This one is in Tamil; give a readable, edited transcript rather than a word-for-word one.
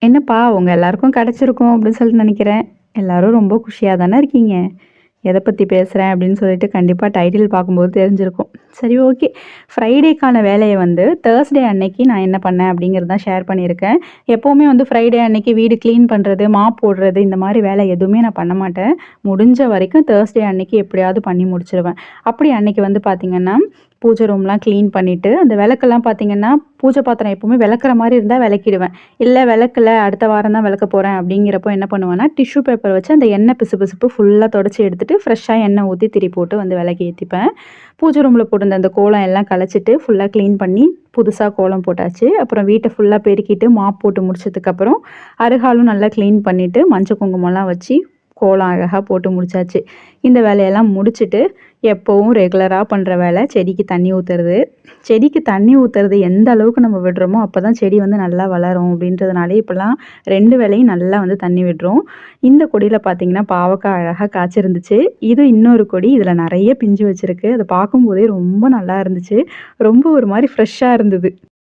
என்னப்பா உங்க எல்லாருக்கும் கிடைச்சிருக்கும் அப்படின்னு சொல்லிட்டு நினைக்கிறேன். எல்லாரும் ரொம்ப குஷியா தானே இருக்கீங்க? எத பத்தி பேசுறேன் அப்படின்னு சொல்லிட்டு கண்டிப்பா டைட்டில் பார்க்கும்போது தெரிஞ்சிருக்கும். சரி, ஓகே. ஃப்ரைடேக்கான வேலைய வந்து தேர்ஸ்டே அன்னைக்கு நான் என்ன பண்ணேன் அப்படிங்கிறது தான் ஷேர் பண்ணியிருக்கேன். எப்பவுமே வந்து ஃப்ரைடே அன்னைக்கு வீடு கிளீன் பண்றது, மாப் போடுறது இந்த மாரி வேலை எதுவுமே நான் பண்ண மாட்டேன். முடிஞ்ச வரைக்கும் தேர்ஸ்டே அன்னைக்கு எப்படியாவது பண்ணி முடிச்சுருவேன். அப்படி அன்னைக்கு வந்து பார்த்தீங்கன்னா, பூஜை ரூம்லாம் கிளீன் பண்ணிட்டு, அந்த விளக்கெல்லாம் பார்த்தீங்கன்னா, பூஜை பாத்திரம் எப்பவுமே விளக்குற மாரி இருந்தா விளக்கிடுவேன். இல்ல விளக்கல, அடுத்த வாரம் தான் விளக்க போறேன் அப்படிங்கிறப்போ என்ன பண்ணுவேன்னா, டிஷ்யூ பேப்பர் வச்சு அந்த எண்ணெய் பிசுபிசுப்பு ஃபுல்லா தொடச்சு எடுத்துட்டு, ஃப்ரெஷ்ஷா எண்ணெய் ஊத்தி திரி போட்டு வந்து விளக்கு ஏத்திப்பேன். பூஜை ரூம்ல போட்டிருந்த அந்த கோலம் எல்லாம் கலைச்சிட்டு, ஃபுல்லா கிளீன் பண்ணி, புதுசா கோலம் போட்டாச்சு. அப்புறம் வீட்ட ஃபுல்லா பெருக்கிட்டு, மாப் போட்டு முடிச்சதுக்கப்புறம், அருகாலும் நல்லா கிளீன் பண்ணிட்டு, மஞ்சள் குங்குமம்லாம் வச்சு, கோலம் அழகா போட்டு முடிச்சாச்சு. இந்த வேலையெல்லாம் முடிச்சுட்டு, எப்பவும் ரெகுலரா பண்ற வேலை செடிக்கு தண்ணி ஊத்துறது. செடிக்கு தண்ணி ஊத்துறது எந்த அளவுக்கு நம்ம விடுறோமோ, அப்பதான் செடி வந்து நல்லா வளரும் அப்படின்றதுனாலே இப்பலாம் 2 வேளையும் நல்லா வந்து தண்ணி விடுறோம். இந்த கொடியில பார்த்தீங்கன்னா, பாவக்கா அழகா காய்ச்சிருந்துச்சு. இது இன்னொரு கொடி. இதுல நெறைய பிஞ்சு வச்சிருக்கு. அத பார்க்கும்போதே ரொம்ப நல்லா இருந்துச்சு. ரொம்ப ஒரு மாரி ஃப்ரெஷ்ஷா இருந்தது.